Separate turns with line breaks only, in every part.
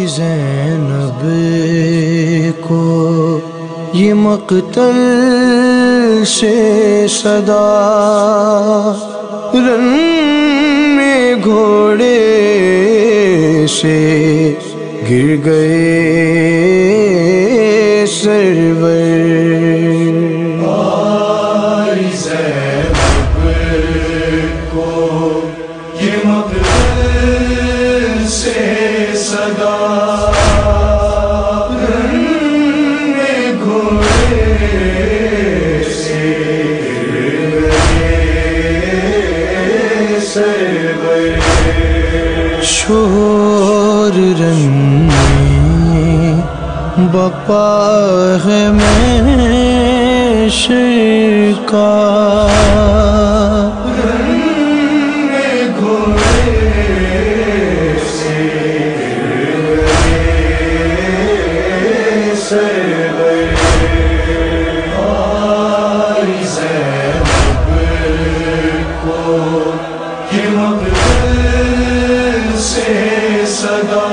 زینب کو یہ مقتل سے صدا، رن میں گھوڑے سے گر گئے سرور۔
آئی زینب کو یہ مقتل سے صدا، رن میں گھوڑے سے گر گئے سرور۔
شور رن میں بپا ہے محشر کا،
رن میں گھوڑے سے گر گئے سرور۔ آئی زینب کو یہ مقتل سے صدا،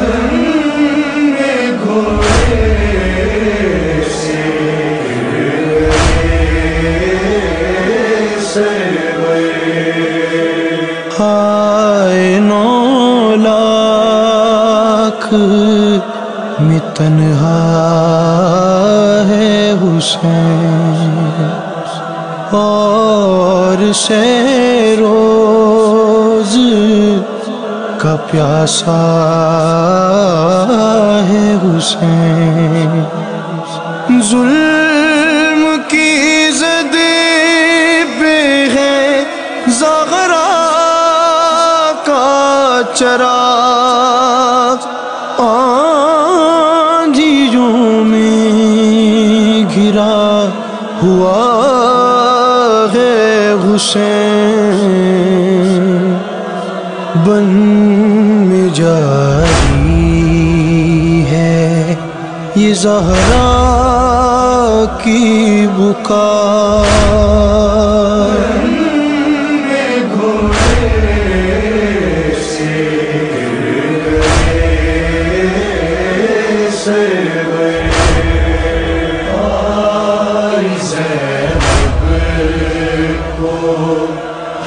رن میں گھوڑے سے گر گئے سرور۔
ہائے 9 لاکھ میں تنہا ہے حسین، اور سے روز کا پیاسا ہے حسین۔ ظلم کی زدی پہ ہے زغرا کا چراغ، آندھیوں میں گھرا ہوا ہے حسین۔ بن میں جاری ہے یہ زہرا کی بکا،
میں گھوڑے سے گر گئے سرور۔ آئی زینب کو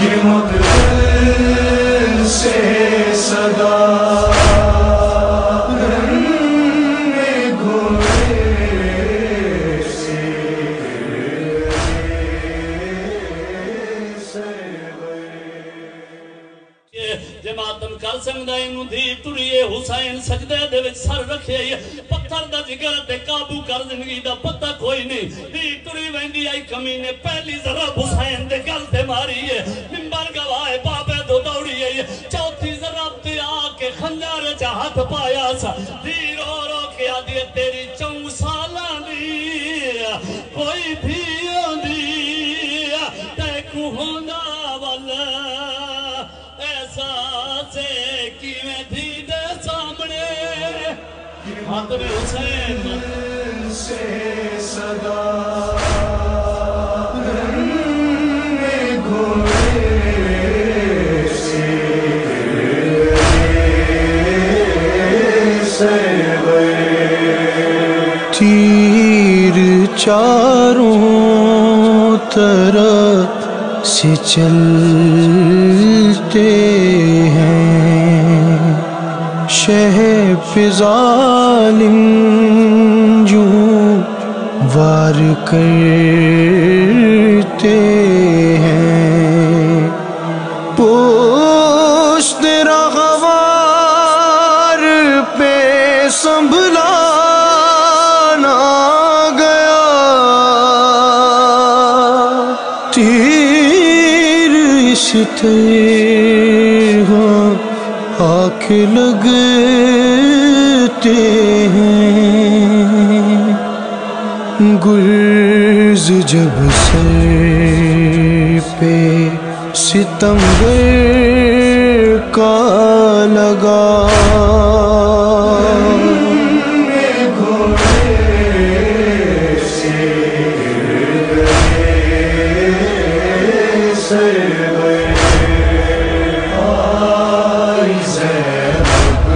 یہ مقتل سے صدا، رن میں گھوڑے سے گر گئے سرور۔
جے ماتم کر سکدا اینو دھی ٹریے حسین سجدے دے وچ سر رکھے، پتھر دا جگر تے قابو کر زندگی دا پتہ کوئی نہیں، دھی ٹری ویندی آئی کمی نے پہلی ضرب حسین دے گل تے ماری ہے، منبر گواہ بابے دو دوڑی ہے، چوتھی ضرب تے آ کے خنجر وچ ہاتھ پایا سا، دھی رو رو کے آدھی تیری 4 سالاں دی کوئی بھی آندی تے کو ہوندا والا احساس کیویں تھی دے سامنے، ماتم حسین
سے صدا، رن میں گھوڑے سے گر گئے سرور۔
تیر چاروں طرف سے چلتے ہیں، شہ پہ ظالم یوں وار کرتے ہیں، پوشت رغوار پہ سنبھلا نہ گیا، تیر اس طرح آنکھ لگتے ہیں، گرز جب سر پہ ستمگر کا لگا،
میں گھوڑے سے گر گئے سرور۔ آئی زینب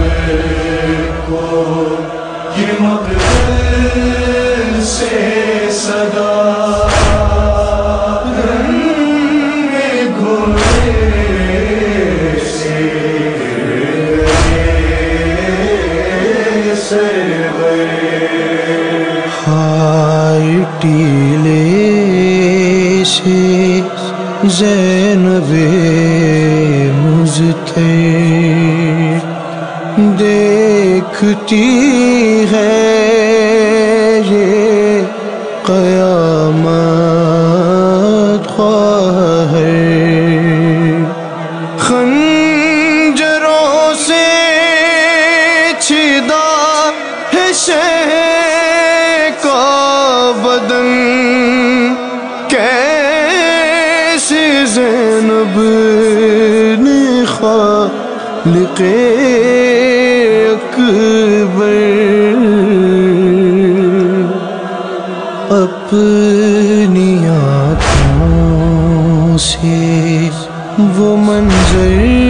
زینب مضطر دیکھتی ہے یہ قیامت خواہ خنجروں سے چھدا ہے شہ کا بدن کیسے زینب نے خالق اکبر اپنی آنکھوں سے وہ منظر